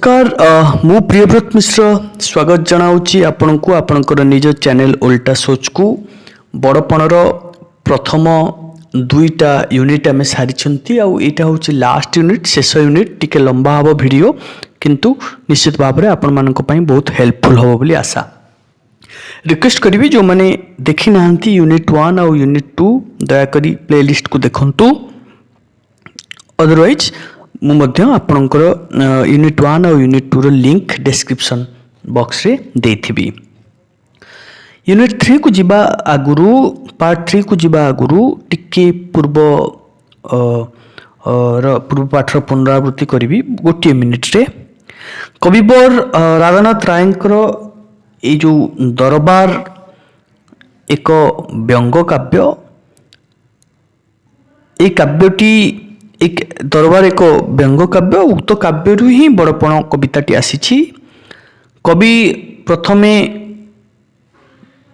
नमस्कार मु प्रियव्रत मिश्र स्वागत जनाऊँगी आपण को आपणकर निज चैनल ओल्टा सोच को बड़पणर प्रथम दुईटा यूनिट आम सारी आईटा हूँ लास्ट यूनिट शेष यूनिट टिके लंबा हम वीडियो किंतु निश्चित भाव में आपण मान बहुत हेल्पफुल हम बोली आशा रिक्वेस्ट करी जो मैंने देखी ना यूनिट 1 और यूनिट 2 दयाकोरी प्लेलिस्ट को देखंतु अदरवाइज आपणकर यूनिट 1 और यूनिट 2 लिंक डिस्क्रिप्शन बॉक्स रे देथिबी। यूनिट 3 को जीवा आगुरु पार्ट 3 को जीवा आगुरु टिके पूर्व पाठर पुनरावृत्ति करी गोटे मिनिट रे कविवर राधानाथ रायंकर ये जो दरबार एक व्यंग काव्य ये काव्यटी एक दरबार एक व्यंग काव्य उक्त काव्य ही बड़पण कविताटी आसी कवि प्रथमे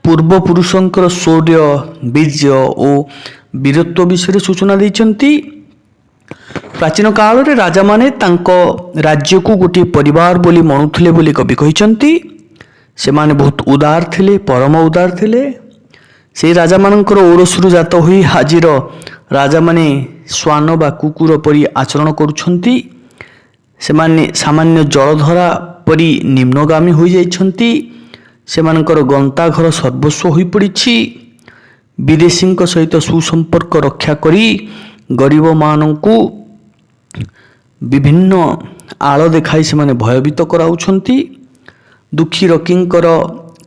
पूर्वपुरुषंकर शौर्य वीर्य और वीरत्व विषय सूचना देइचंती। प्राचीन काल रे राजा माने तांको राज्य को गोटे परिवार बोली मनुथले बोली कवि कहिचंती। से माने बहुत उदार थिले परम उदार थिले। से राजा मानकर ओरसुरु जात होई हाजिर राजा माने श्वान बा कुकुर परी आचरण करुछंती। से माने सामान्य जलधरा परी निम्नगामी हो जाइछंती। से मानकर गंता घर सर्वस्व होई पड़िछि। विदेशी सहित सुसंपर्क रक्षा करी गरीब माननकु विभिन्न आळ देखाई से माने भयभीत कराउछंती। दुखी रकींकर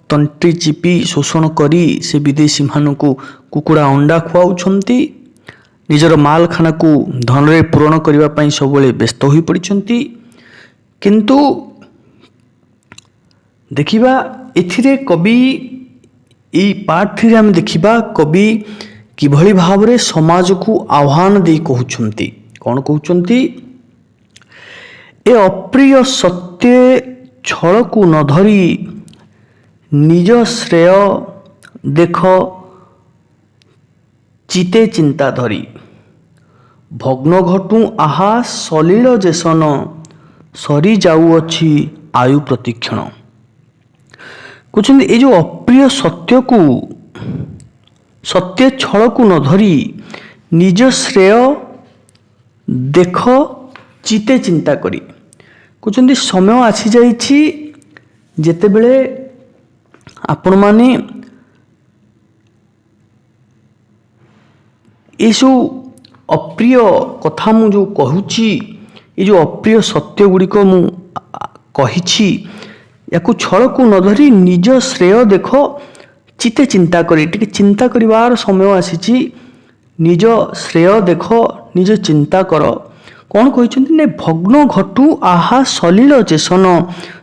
तंत्री चिपी शोषण करी से विदेशी माननकु कुकुड़ा अंडा खुआउछंती। निजर माल खाना को धन रे पूरण करबा पई सबले व्यस्त होई पड़िछंती। किंतु देखिबा एथिरे कवि ई पार्ट 3 हम देखिबा कवि किभली भाव रे समाज को आह्वान दे कहउछंती। कोन कहउछंती ए अप्रिय सत्य छल को न धरी निज श्रेय देख चिते चिंता धरी भग्न घटू आहा सलील जेसन सरी जाऊअछि आयु प्रतिक्षण। कुछ ये जो अप्रिय सत्य को सत्य छल को न धरी निज श्रेय देख चिते चिंता करी कुछ समय आसी जाइछि जेते बेले आपण माने ये अप्रिय कथा मु जो कहूची ये जो अप्रिय सत्य गुड़िक मु कहिछि याकु छल को न धरी निज श्रेय देख चिते चिंता करी टिके चिंता करिवार समय आसीछि। निज श्रेय देख निज चिंता कर कौन कहते ने भग्न घटू आहा सलील चेसन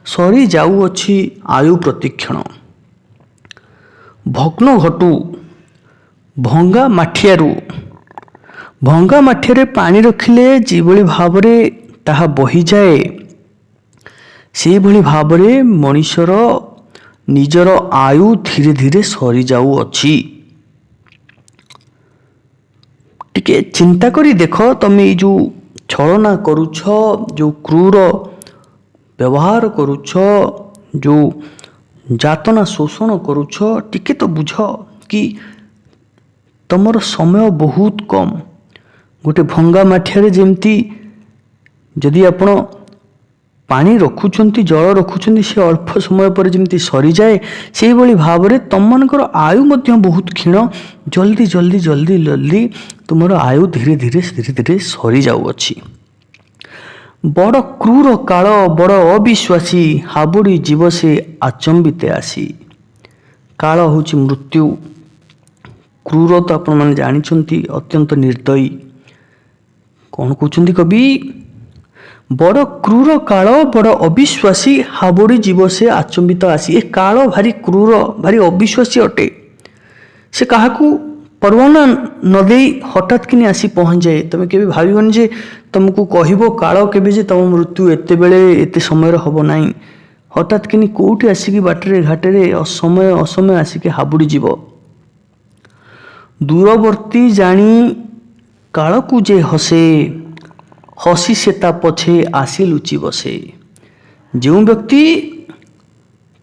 सरी जाऊअछि आयु प्रतिक्षण। भग्न घटू भंगा माठियारे पानी रखिले जिभली भावरे ताहा बही जाए से भली भावरे मनुष्यर निजर आयु धीरे धीरे सरी जाऊअछि। टिके चिंता करी देख तमे जो छलना करुछ जो क्रूर व्यवहार करुछ जो जातना शोषण करुछ टिके तो बुझ कि तमर समय बहुत कम। गोटे भंगा माठियारे जेमती जदि आपण पानी रखुचंती जल रखुचंती से अल्प समय पर जेमती सरी जाए से भली भावरे तम मानकर आयु मध्य बहुत क्षीण जल्दी जल्दी जल्दी जल्दी तुमर आयु धीरे धीरे सरी जाउअछि। बड़ क्रूर काल बड़ अविश्वासी हाबुड़ी जीव से आचंबिते आसी। काल होची मृत्यु क्रूर तो आपण माने जानिछंती अत्यंत निर्दयी। कौन कहते कवि बड़ क्रूर काल बड़ अविश्वासी हाबुड़ी जीव से आचंबित आसी। ए काल भारी क्रूर भारी अविश्वासी अटे। से काहाकू परवाना न दे हठात किनी आसी पहुँच जाए। तुम के भावन जे तुमको कहबो काल केबे जे तुम मृत्यु एते बेले एते समय हबो नाही हठात किनी कोठी आसिकी बाटरे घाटरे असमय आसिकी हाबुड़ी जीव। दूरवर्ती जानी काल को जे हसे हसी से ता पछे आसी लुचि बसे। ଯେଉଁ ବ୍ୟକ୍ତି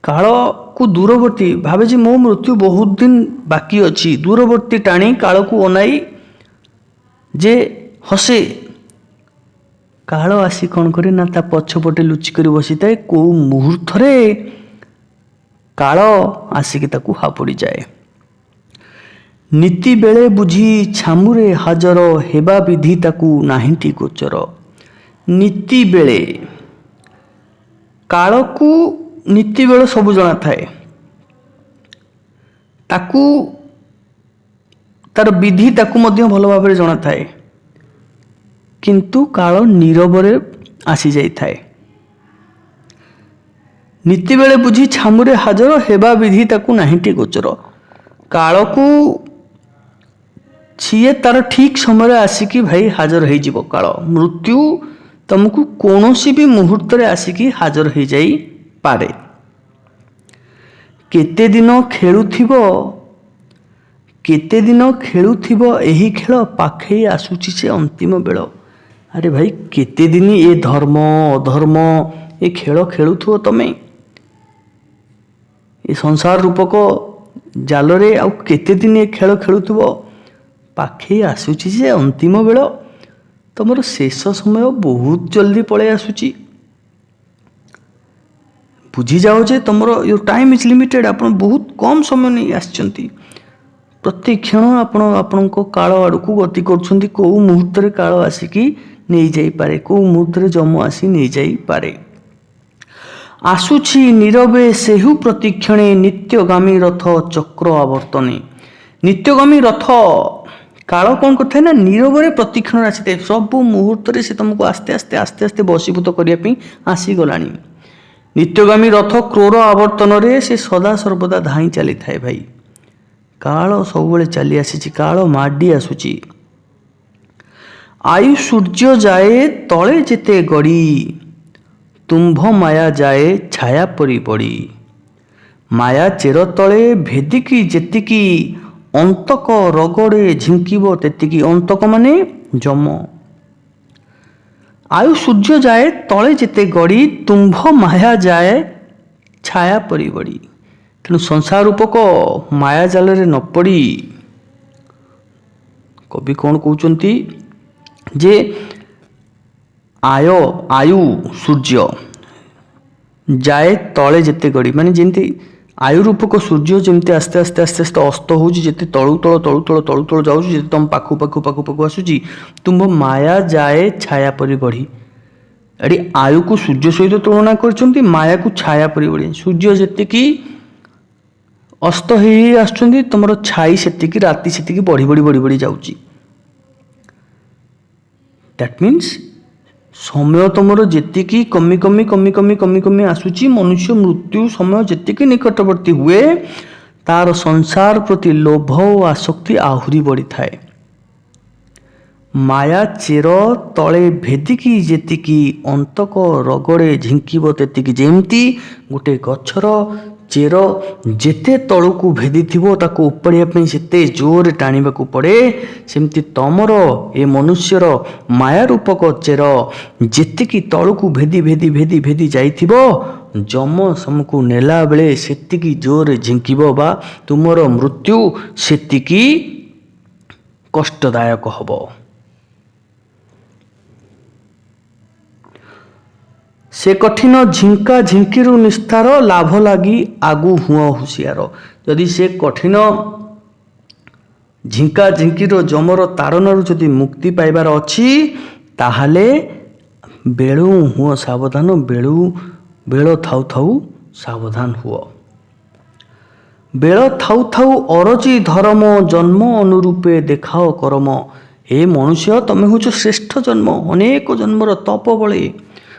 କାଳକୁ ଦୂରବର୍ତ୍ତୀ ଭାବେ ଯେ ମୋ ମୃତ୍ୟୁ ବହୁତ ଦିନ ବାକି ଅଛି, ଦୂରବର୍ତ୍ତୀ ଟାଣି କାଳକୁ ଅନାଇ ଯେ ହସେ, କାଳ ଆସି କ'ଣ କରେ ନା ତା ପଛପଟେ ଲୁଚିକରି ବସିଥାଏ। କେଉଁ ମୁହୂର୍ତ୍ତରେ କାଳ ଆସିକି ତାକୁ ହାପୁଡ଼ିଯାଏ। ନୀତି ବେଳେ ବୁଝି ଛାମୁରେ ହାଜର, ହେବା ବିଧି ତାକୁ ନାହିଁଟି ଗୋଚର। ନୀତି ବେଳେ, କାଳକୁ ନୀତି ବେଳ ସବୁ ଜଣା ଥାଏ, ତାକୁ ତାର ବିଧି ତାକୁ ମଧ୍ୟ ଭଲ ଭାବରେ ଜଣା ଥାଏ, କିନ୍ତୁ କାଳ ନୀରବରେ ଆସିଯାଇଥାଏ। ନୀତି ବେଳେ ବୁଝି ଛାମୁରେ ହାଜର, ହେବା ବିଧି ତାକୁ ନାହିଁଟି ଗୋଚର। କାଳକୁ ସିଏ ତାର ଠିକ ସମୟରେ ଆସିକି ଭାଇ ହାଜର ହେଇଯିବ। କାଳ ମୃତ୍ୟୁ ତମକୁ କୌଣସି ବି ମୁହୂର୍ତ୍ତରେ ଆସିକି ହାଜର ହେଇଯାଇପାରେ। କେତେ ଦିନ ଖେଳୁଥିବ ଏହି ଖେଳ, ପାଖେଇ ଆସୁଛି ସେ ଅନ୍ତିମ ବେଳ। ଆରେ ଭାଇ କେତେ ଦିନ ଏ ଧର୍ମ ଅଧର୍ମ ଏ ଖେଳ ଖେଳୁଥିବ ତମେ ଏ ସଂସାର ରୂପକ ଜାଲରେ, ଆଉ କେତେ ଦିନ ଏ ଖେଳ ଖେଳୁଥିବ। ପାଖେଇ ଆସୁଛି ଯେ ଅନ୍ତିମ ବେଳ, ତମର ଶେଷ ସମୟ ବହୁତ ଜଲ୍ଦି ପଳେଇ ଆସୁଛି। ବୁଝିଯାଅ ଯେ ତମର ୟୋର ଟାଇମ୍ ଇଜ୍ ଲିମିଟେଡ୍। ଆପଣ ବହୁତ କମ୍ ସମୟ ନେଇ ଆସିଛନ୍ତି। ପ୍ରତି କ୍ଷଣ ଆପଣ ଆପଣଙ୍କ କାଳ ଆଡ଼କୁ ଗତି କରୁଛନ୍ତି। କେଉଁ ମୁହୂର୍ତ୍ତରେ କାଳ ଆସିକି ନେଇଯାଇପାରେ, କେଉଁ ମୁହୂର୍ତ୍ତରେ ଯମ ଆସି ନେଇଯାଇପାରେ। ଆସୁଛି ନୀରବେ ସେହୁ ପ୍ରତିକ୍ଷଣେ, ନିତ୍ୟଗାମୀ ରଥ ଚକ୍ର ଆବର୍ତ୍ତନେ। ନିତ୍ୟଗାମୀ ରଥ କାଳ କ'ଣ କରିଥାଏ ନା ନୀରବରେ ପ୍ରତିକ୍ଷଣରେ ଆସିଥାଏ। ସବୁ ମୁହୂର୍ତ୍ତରେ ସେ ତୁମକୁ ଆସ୍ତେ ଆସ୍ତେ ବଶୀଭୂତ କରିବା ପାଇଁ ଆସିଗଲାଣି। ନିତ୍ୟଗାମୀ ରଥ କ୍ରୋର ଆବର୍ତ୍ତନରେ ସେ ସଦା ସର୍ବଦା ଧାଇଁ ଚାଲିଥାଏ। ଭାଇ କାଳ ସବୁବେଳେ ଚାଲି ଆସିଛି, କାଳ ମାଡ଼ି ଆସୁଛି। ଆୟୁ ସୂର୍ଯ୍ୟ ଯାଏ ତଳେ ଯେତେ ଗଡ଼ି, ତୁମ୍ଭ ମାୟା ଯାଏ ଛାୟା ପରି ପଡ଼ି। ମାୟା ଚେର ତଳେ ଭେଦିକି ଯେତିକି, ଅନ୍ତକ ରଗଡ଼େ ଝିଙ୍କିବ ତେତିକି। ଅନ୍ତକ ମାନେ ଯମ। ଆୟୁ ସୂର୍ଯ୍ୟ ଯାଏ ତଳେ ଯେତେ ଗଡ଼ି, ତୁମ୍ଭ ମାୟା ଯାଏ ଛାୟା ପରି ବଡ଼ି। ତେଣୁ ସଂସାର ରୂପକ ମାୟା ଜାଲରେ ନ ପଡ଼ି କବି କ'ଣ କହୁଛନ୍ତି ଯେ ଆୟୁ ସୂର୍ଯ୍ୟ ଯାଏ ତଳେ ଯେତେ ଗଡ଼ି, ମାନେ ଯେମିତି ଆୟୁ ରୂପକ ସୂର୍ଯ୍ୟ ଯେମିତି ଆସ୍ତେ ଆସ୍ତେ ଅସ୍ତ ହେଉଛି, ଯେତେ ତଳୁ ତଳ ଯାଉଛି, ଯେତେ ତମ ପାଖକୁ ଆସୁଛି, ତୁମ୍ଭ ମାୟା ଯାଏ ଛାୟା ପରି ବଢ଼ି। ଏଠି ଆୟୁକୁ ସୂର୍ଯ୍ୟ ସହିତ ତୁଳନା କରିଛନ୍ତି, ମାୟାକୁ ଛାୟା ପରି ବଢ଼ି। ସୂର୍ଯ୍ୟ ଯେତିକି ଅସ୍ତ ହେଇ ଆସୁଛନ୍ତି, ତମର ଛାଇ ସେତିକି ରାତି ସେତିକି ବଢ଼ି ଯାଉଛି। ଦ୍ୟାଟ୍ ମିନ୍ସ ସମୟ ତମର ଯେତିକି କମି ଆସୁଛି, ମନୁଷ୍ୟ ମୃତ୍ୟୁ ସମୟ ଯେତିକି ନିକଟବର୍ତ୍ତୀ ହୁଏ, ତାର ସଂସାର ପ୍ରତି ଲୋଭ ଓ ଆସକ୍ତି ଆହୁରି ବଢ଼ିଥାଏ। ମାୟା ଚେର ତଳେ ଭେଦିକି ଯେତିକି, ଅନ୍ତକ ରଗଡ଼େ ଝିଙ୍କିବ ତେତିକି। ଯେମିତି ଗୋଟେ ଗଛର ଚେର ଯେତେ ତଳକୁ ଭେଦିଥିବ, ତାକୁ ଉପାଡ଼ିବା ପାଇଁ ସେତେ ଜୋରରେ ଟାଣିବାକୁ ପଡ଼େ, ସେମିତି ତମର ଏ ମନୁଷ୍ୟର ମାୟା ରୂପକ ଚେର ଯେତିକି ତଳକୁ ଭେଦି ଯାଇଥିବ, ଯମ ସମକୁ ନେଲା ବେଳେ ସେତିକି ଜୋରରେ ଝିଙ୍କିବ, ବା ତୁମର ମୃତ୍ୟୁ ସେତିକି କଷ୍ଟଦାୟକ ହେବ। ସେ କଠିନ ଝିଙ୍କା ଝିଙ୍କିରୁ ନିସ୍ତାର, ଲାଭ ଲାଗି ଆଗୁ ହୁଅ ହୁସିଆର। ଯଦି ସେ କଠିନ ଝିଙ୍କା ଝିଙ୍କିର ଯମର ତାରଣରୁ ଯଦି ମୁକ୍ତି ପାଇବାର ଅଛି, ତାହେଲେ ବେଳୁ ହୁଅ ସାବଧାନ, ବେଳ ଥାଉ ସାବଧାନ ହୁଅ। ବେଳ ଥାଉ ଅରଜି ଧରମ, ଜନ୍ମ ଅନୁରୂପେ ଦେଖାଅ କରମ। ହେ ମନୁଷ୍ୟ, ତମେ ହେଉଛ ଶ୍ରେଷ୍ଠ ଜନ୍ମ। ଅନେକ ଜନ୍ମର ତପ ବଳେ,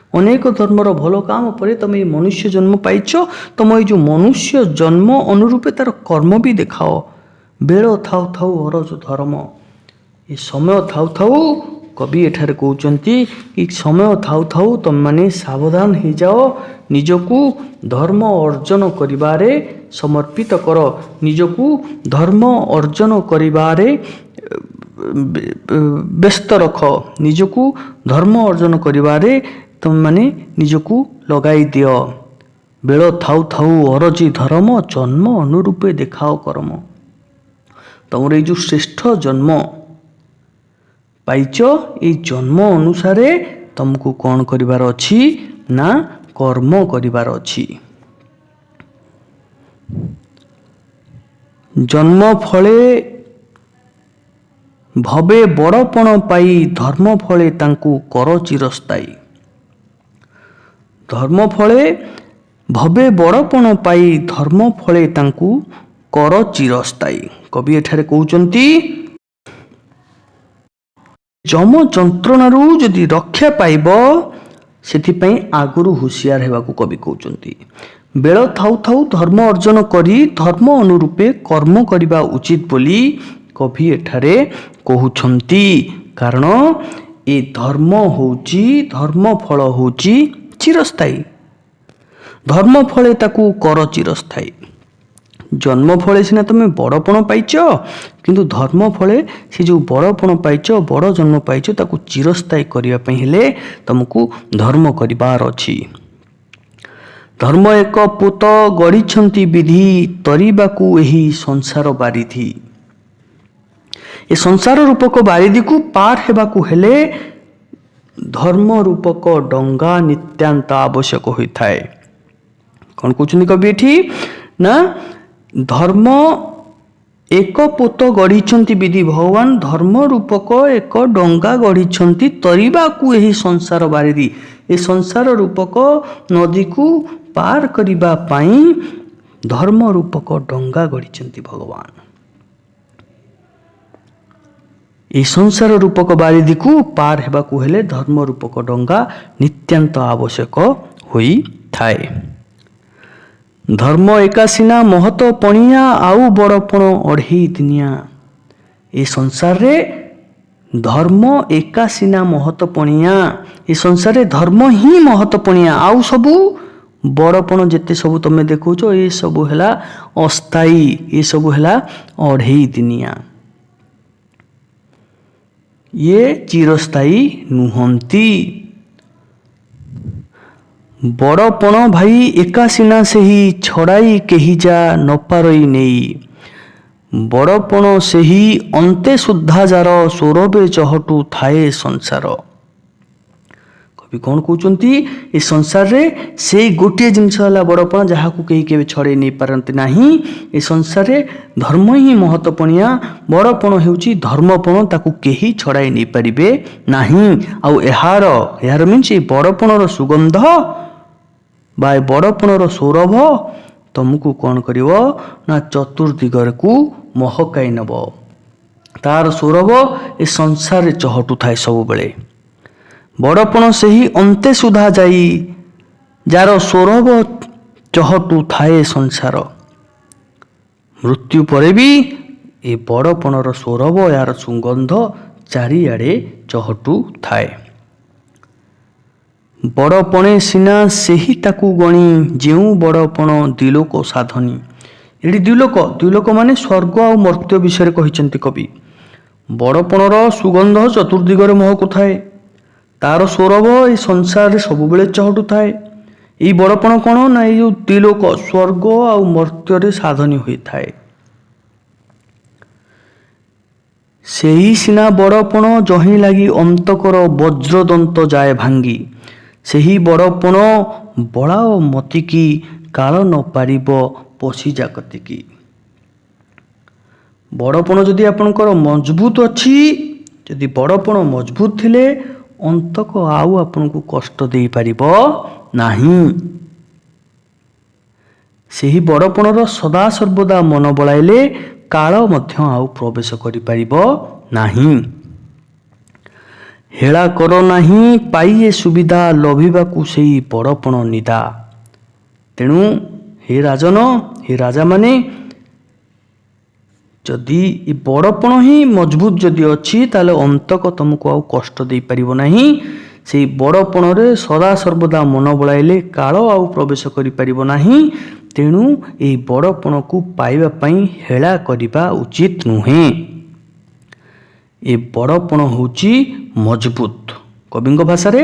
ଅନେକ ଧର୍ମର ଭଲ କାମ ପରେ ତମେ ଏ ମନୁଷ୍ୟ ଜନ୍ମ ପାଇଛ। ତମ ଏଇ ଯେଉଁ ମନୁଷ୍ୟ ଜନ୍ମ ଅନୁରୂପେ ତାର କର୍ମ ବି ଦେଖାଅ। ବେଳ ଥାଉ ଅରଜ ଧର୍ମ। ଏ ସମୟ ଥାଉ କବି ଏଠାରେ କହୁଛନ୍ତି କି ସମୟ ଥାଉ ତମମାନେ ସାବଧାନ ହେଇଯାଅ, ନିଜକୁ ଧର୍ମ ଅର୍ଜନ କରିବାରେ ସମର୍ପିତ କର, ନିଜକୁ ଧର୍ମ ଅର୍ଜନ କରିବାରେ ବ୍ୟସ୍ତ ରଖ, ନିଜକୁ ଧର୍ମ ଅର୍ଜନ କରିବାରେ ତମମାନେ ନିଜକୁ ଲଗାଇ ଦିଅ। ବେଳ ଥାଉ ଥାଉ ଅରଜି ଧର୍ମ, ଜନ୍ମ ଅନୁରୂପେ ଦେଖାଅ କର୍ମ। ତମର ଏଇ ଯେଉଁ ଶ୍ରେଷ୍ଠ ଜନ୍ମ ପାଇଛ, ଏଇ ଜନ୍ମ ଅନୁସାରେ ତମକୁ କ'ଣ କରିବାର ଅଛି ନା କର୍ମ କରିବାର ଅଛି। ଜନ୍ମ ଫଳେ ଭବେ ବଡ଼ପଣ ପାଇ, ଧର୍ମ ଫଳେ ତାଙ୍କୁ କର ଚିରସ୍ଥାୟୀ। ଧର୍ମ ଫଳେ ଭବେ ବଡ଼ପଣ ପାଇ, ଧର୍ମ ଫଳେ ତାଙ୍କୁ କର ଚିରସ୍ଥାୟୀ। କବି ଏଠାରେ କହୁଛନ୍ତି ଯମ ଯନ୍ତ୍ରଣାରୁ ଯଦି ରକ୍ଷା ପାଇବ, ସେଥିପାଇଁ ଆଗରୁ ହୁସିଆର ହେବାକୁ କବି କହୁଛନ୍ତି। ବେଳ ଥାଉ ଥାଉ ଧର୍ମ ଅର୍ଜନ କରି, ଧର୍ମ ଅନୁରୂପେ କର୍ମ କରିବା ଉଚିତ ବୋଲି କବି ଏଠାରେ କହୁଛନ୍ତି। କାରଣ ଏ ଧର୍ମ ଫଳ ହେଉଛି ଚିରସ୍ଥାୟୀ। ଧର୍ମ ଫଳେ ତାକୁ କର ଚିରସ୍ଥାୟୀ। ଜନ୍ମ ଫଳେ ସିନା ତମେ ବଡ଼ପଣ ପାଇଛ, କିନ୍ତୁ ଧର୍ମ ଫଳେ ସେ ଯେଉଁ ବଡ଼ପଣ ପାଇଛ, ବଡ଼ ଜନ୍ମ ପାଇଛ, ତାକୁ ଚିରସ୍ଥାୟୀ କରିବା ପାଇଁ ହେଲେ ତମକୁ ଧର୍ମ କରିବାର ଅଛି। ଧର୍ମ ଏକ ପୋତ ଗଢ଼ିଛନ୍ତି ବିଧି, ତରିବାକୁ ଏହି ସଂସାର ବାରିଧି। ଏ ସଂସାର ରୂପକ ବାରିଧିକୁ ପାର ହେବାକୁ ହେଲେ ଧର୍ମ ରୂପକ ଡଙ୍ଗା ନିତ୍ୟାନ୍ତ ଆବଶ୍ୟକ ହୋଇଥାଏ। କ'ଣ କହୁଛନ୍ତି କବି ଏଠି ନା ଧର୍ମ ଏକ ପୋତ ଗଢ଼ିଛନ୍ତି ବିଧି, ଭଗବାନ ଧର୍ମ ରୂପକ ଏକ ଡଙ୍ଗା ଗଢ଼ିଛନ୍ତି, ତରିବାକୁ ଏହି ସଂସାର ବାରିଧି। ଏ ସଂସାର ରୂପକ ନଦୀକୁ ପାର କରିବା ପାଇଁ ଧର୍ମ ରୂପକ ଡଙ୍ଗା ଗଢ଼ିଛନ୍ତି ଭଗବାନ। ଏହି ସଂସାର ରୂପକ ବାରିଧିକୁ ପାର ହେବାକୁ ହେଲେ ଧର୍ମ ରୂପକ ଡଙ୍ଗା ନିତ୍ୟାନ୍ତ ଆବଶ୍ୟକ ହୋଇଥାଏ। ଧର୍ମ ଏକା ସିନା ମହତ ପଣିଆ, ଆଉ ବଡ଼ପଣ ଅଢ଼େଇ ଦିନିଆ। ଏ ସଂସାରରେ ଧର୍ମ ଏକା ସିନା ମହତ ପଣିଆ, ଏ ସଂସାରରେ ଧର୍ମ ହିଁ ମହତ ପଣିଆ, ଆଉ ସବୁ ବଡ଼ପଣ ଯେତେ ସବୁ ତମେ ଦେଖୁଛ ଏସବୁ ହେଲା ଅସ୍ଥାୟୀ, ଏସବୁ ହେଲା ଅଢ଼େଇ ଦିନିଆ, ଇଏ ଚିରସ୍ଥାୟୀ ନୁହନ୍ତି। ବଡ଼ପଣ ଭାଇ ଏକା ସିନା ସେହି, ଛଡ଼ାଇ କେହି ଯା ନ ପାରଇ ନେଇ। ବଡ଼ପଣ ସେହି ଅନ୍ତେ ସୁଦ୍ଧା ଯାର, ସୌରଭେ ଚହଟୁ ଥାଏ ସଂସାର। କବି କ'ଣ କହୁଛନ୍ତି ଏ ସଂସାରରେ ସେଇ ଗୋଟିଏ ଜିନିଷ ହେଲା ବଡ଼ପଣ, ଯାହାକୁ କେହି କେବେ ଛଡ଼େଇ ନେଇପାରନ୍ତି ନାହିଁ। ଏ ସଂସାରରେ ଧର୍ମ ହିଁ ମହତ୍ତ୍ୱପଣିଆ, ବଡ଼ପଣ ହେଉଛି ଧର୍ମପଣ, ତାକୁ କେହି ଛଡ଼ାଇ ନେଇପାରିବେ ନାହିଁ। ଆଉ ଏହାର ମିନ୍ସ ଏ ବଡ଼ପଣର ସୁଗନ୍ଧ ବା ଏ ବଡ଼ପଣର ସୌରଭ ତମକୁ କ'ଣ କରିବ ନା ଚତୁର୍ଦିଗକୁ ମହକାଇ ନେବ। ତାର ସୌରଭ ଏ ସଂସାରରେ ଚହଟୁଥାଏ ସବୁବେଳେ। ବଡ଼ପଣ ସେହି ଅନ୍ତେ ସୁଦ୍ଧା ଯାଇ, ଯାର ସୌରଭ ଚହଟୁ ଥାଏ ସଂସାର। ମୃତ୍ୟୁ ପରେ ବି ଏ ବଡ଼ପଣର ସୌରଭ, ଏହାର ସୁଗନ୍ଧ ଚାରିଆଡ଼େ ଚହଟୁ ଥାଏ। ବଡ଼ପଣେ ସିନା ସେହି ତାକୁ ଗଣି, ଯେଉଁ ବଡ଼ପଣ ଦ୍ୱିଲୋକ ସାଧନୀ। ଏଠି ଦ୍ୱିଲୋକ ମାନେ ସ୍ୱର୍ଗ ଆଉ ମର୍ତ୍ତ୍ୟ ବିଷୟରେ କହିଛନ୍ତି କବି। ବଡ଼ପଣର ସୁଗନ୍ଧ ଚତୁର୍ଦିଗରେ ମହକୁଥାଏ, ତାର ସୌରଭ ଏ ସଂସାରରେ ସବୁବେଳେ ଚହଟୁଥାଏ। ଏଇ ବଡ଼ପଣ କ'ଣ ନା ଏଇ ଯେଉଁ ଦ୍ୱିଲୋକ ସ୍ୱର୍ଗ ଆଉ ମର୍ତ୍ତ୍ୟରେ ସାଧନୀ ହୋଇଥାଏ। ସେହି ସିନା ବଡ଼ପଣ ଯହିଁ ଲାଗି, ଅନ୍ତକର ବଜ୍ରଦନ୍ତ ଯାଏ ଭାଙ୍ଗି। ସେହି ବଡ଼ପଣ ବଳାଅ ମତିକି, କାଳ ନ ପାରିବ ପଶି ଜାଗତିକି। ବଡ଼ପଣ ଯଦି ଆପଣଙ୍କର ମଜବୁତ ଅଛି, ଯଦି ବଡ଼ପଣ ମଜବୁତ ଥିଲେ ଅନ୍ତକ ଆଉ ଆପଣଙ୍କୁ କଷ୍ଟ ଦେଇପାରିବ ନାହିଁ। ସେହି ବଡ଼ପଣର ସଦାସର୍ବଦା ମନ ବଳାଇଲେ କାଳ ମଧ୍ୟ ଆଉ ପ୍ରବେଶ କରିପାରିବ ନାହିଁ। ହେଳା କର ନାହିଁ ପାଇଏ ସୁବିଧା, ଲଭିବାକୁ ସେଇ ବଡ଼ପଣ ନିଦା। ତେଣୁ ହେ ରାଜନ, ହେ ରାଜାମାନେ, ଯଦି ଏ ବଡ଼ପଣ ହିଁ ମଜବୁତ ଯଦି ଅଛି, ତାହେଲେ ଅନ୍ତକ ତମକୁ ଆଉ କଷ୍ଟ ଦେଇପାରିବ ନାହିଁ। ସେଇ ବଡ଼ପଣରେ ସଦାସର୍ବଦା ମନ ବଳାଇଲେ କାଳ ଆଉ ପ୍ରବେଶ କରିପାରିବ ନାହିଁ। ତେଣୁ ଏହି ବଡ଼ପଣକୁ ପାଇବା ପାଇଁ ହେଳା କରିବା ଉଚିତ ନୁହେଁ। ଏ ବଡ଼ପଣ ହେଉଛି ମଜବୁତ। କବିଙ୍କ ଭାଷାରେ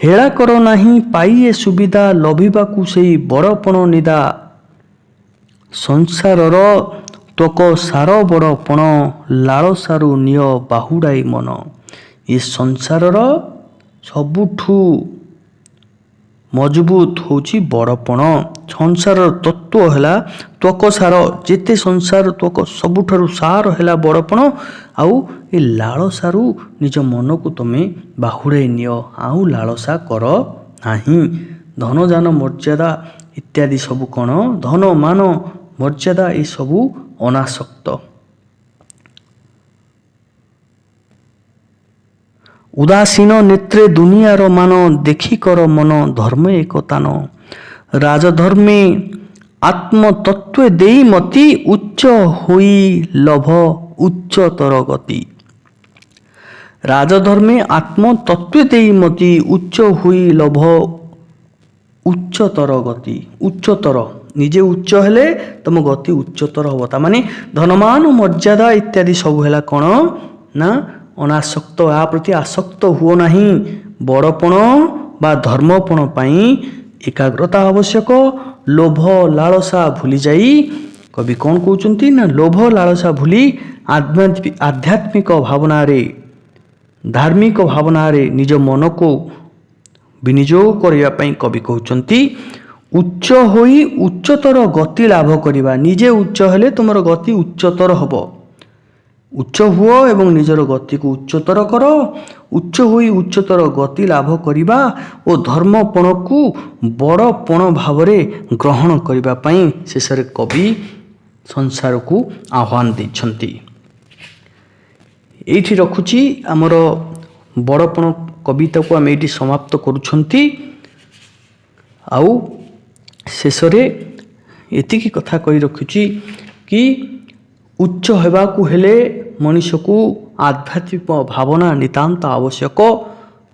ହେଳା କର ନାହିଁ ପାଇଏ ସୁବିଧା ଲଭିବାକୁ ସେଇ ବଡ଼ପଣ ନିଦା ସଂସାରର ତୋକ ସାର ବଡ଼ପଣ ଲାଳସାରୁ ନିଅ ବାହୁଡ଼ାଇ ମନ। ଏ ସଂସାରର ସବୁଠୁ ମଜବୁତ ହେଉଛି ବଡ଼ପଣ। ସଂସାରର ତତ୍ତ୍ୱ ହେଲା ତ୍ୱକ ସାର, ଯେତେ ସଂସାର ତ୍ୱକ ସବୁଠାରୁ ସାର ହେଲା ବଡ଼ପଣ। ଆଉ ଏ ଲାଳସାରୁ ନିଜ ମନକୁ ତମେ ବାହୁଡ଼ାଇ ନିଅ, ଆଉ ଲାଳସା କର ନାହିଁ। ଧନ ଯାନ ମର୍ଯ୍ୟାଦା ଇତ୍ୟାଦି ସବୁ କ'ଣ? ଧନ ମାନ ମର୍ଯ୍ୟାଦା ଏସବୁ ଅନାସକ୍ତ। ଉଦାସୀନ ନେତ୍ରେ ଦୁନିଆର ମାନ ଦେଖି କର ମନ ଧର୍ମ ଏକତାନ। ରାଜଧର୍ମେ ଆତ୍ମତତ୍ତ୍ୱେ ଦେଇ ମତି ଉଚ୍ଚ ହୋଇ ଲଭ ଉଚ୍ଚତର ଗତି। ରାଜଧର୍ମେ ଆତ୍ମତତ୍ତ୍ୱେ ଦେଇ ମତି ଉଚ୍ଚ ହୋଇ ଲଭ ଉଚ୍ଚତର ଗତି। ଉଚ୍ଚତର, ନିଜେ ଉଚ୍ଚ ହେଲେ ତମ ଗତି ଉଚ୍ଚତର ହେବ। ତା ମାନେ ଧନମାନ ମର୍ଯ୍ୟାଦା ଇତ୍ୟାଦି ସବୁ ହେଲା କ'ଣ ନା ଅନାସକ୍ତ। ଏହା ପ୍ରତି ଆସକ୍ତ ହୁଅ ନାହିଁ। ବଡ଼ପଣ ବା ଧର୍ମପଣ ପାଇଁ ଏକାଗ୍ରତା ଆବଶ୍ୟକ। ଲୋଭ ଲାଳସା ଭୁଲି ଯାଇ କବି କ'ଣ କହୁଛନ୍ତି ନା ଲୋଭ ଲାଳସା ଭୁଲି ଆଧ୍ୟାତ୍ମିକ ଭାବନାରେ ଧାର୍ମିକ ଭାବନାରେ ନିଜ ମନକୁ ବିନିଯୋଗ କରିବା ପାଇଁ କବି କହୁଛନ୍ତି ଉଚ୍ଚ ହୋଇ ଉଚ୍ଚତର ଗତି ଲାଭ କରିବା। ନିଜେ ଉଚ୍ଚ ହେଲେ ତୁମର ଗତି ଉଚ୍ଚତର ହେବ। ଉଚ୍ଚ ହୁଅ ଏବଂ ନିଜର ଗତିକୁ ଉଚ୍ଚତର କର। ଉଚ୍ଚ ହୋଇ ଉଚ୍ଚତର ଗତି ଲାଭ କରିବା ଓ ଧର୍ମପଣକୁ ବଡ଼ପଣ ଭାବରେ ଗ୍ରହଣ କରିବା ପାଇଁ ଶେଷରେ କବି ସଂସାରକୁ ଆହ୍ୱାନ ଦେଇଛନ୍ତି। ଏଇଠି ରଖୁଛି ଆମର ବଡ଼ପଣ କବିତାକୁ ଆମେ ଏଇଠି ସମାପ୍ତ କରୁଛନ୍ତି। ଆଉ ଶେଷରେ ଏତିକି କଥା କହି ରଖୁଛି କି ଉଚ୍ଚ ହେବାକୁ ହେଲେ ମଣିଷକୁ ଆଧ୍ୟାତ୍ମିକ ଭାବନା ନିତାନ୍ତ ଆବଶ୍ୟକ।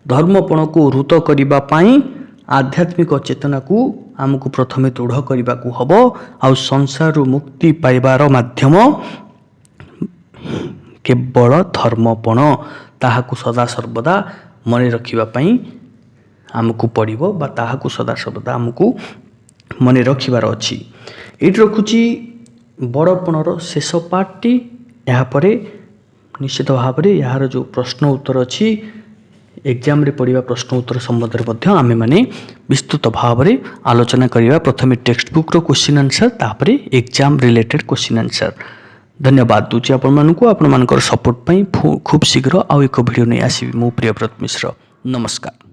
ଧର୍ମପଣକୁ ହୃତ କରିବା ପାଇଁ ଆଧ୍ୟାତ୍ମିକ ଚେତନାକୁ ଆମକୁ ପ୍ରଥମେ ଦୃଢ଼ କରିବାକୁ ହେବ। ଆଉ ସଂସାରରୁ ମୁକ୍ତି ପାଇବାର ମାଧ୍ୟମ କେବଳ ଧର୍ମପଣ। ତାହାକୁ ସଦାସର୍ବଦା ମନେ ରଖିବା ପାଇଁ ଆମକୁ ପଡ଼ିବ ବା ତାହାକୁ ସଦାସର୍ବଦା ଆମକୁ ମନେ ରଖିବାର ଅଛି। ଏଇଠି ରଖୁଛି ବଡ଼ପଣର ଶେଷ ପାର୍ଟଟି। ଏହାପରେ ନିଶ୍ଚିତ ଭାବରେ ଏହାର ଯେଉଁ ପ୍ରଶ୍ନ ଉତ୍ତର ଅଛି ଏକ୍ଜାମ୍ରେ ପଡ଼ିବା ପ୍ରଶ୍ନ ଉତ୍ତର ସମ୍ବନ୍ଧରେ ମଧ୍ୟ ଆମେମାନେ ବିସ୍ତୃତ ଭାବରେ ଆଲୋଚନା କରିବା। ପ୍ରଥମେ ଟେକ୍ସଟ ବୁକ୍ର କ୍ୱେଶ୍ଚିନ୍ ଆନ୍ସର୍, ତାପରେ ଏକ୍ଜାମ୍ ରିଲେଟେଡ୍ କ୍ୱେଶ୍ଚିନ୍ ଆନ୍ସର୍। ଧନ୍ୟବାଦ ଦେଉଛି ଆପଣମାନଙ୍କୁ ଆପଣମାନଙ୍କର ସପୋର୍ଟ ପାଇଁ। ଖୁବ୍ ଶୀଘ୍ର ଆଉ ଏକ ଭିଡ଼ିଓ ନେଇ ଆସିବି ମୁଁ ପ୍ରିୟବ୍ରତ ମିଶ୍ର। ନମସ୍କାର।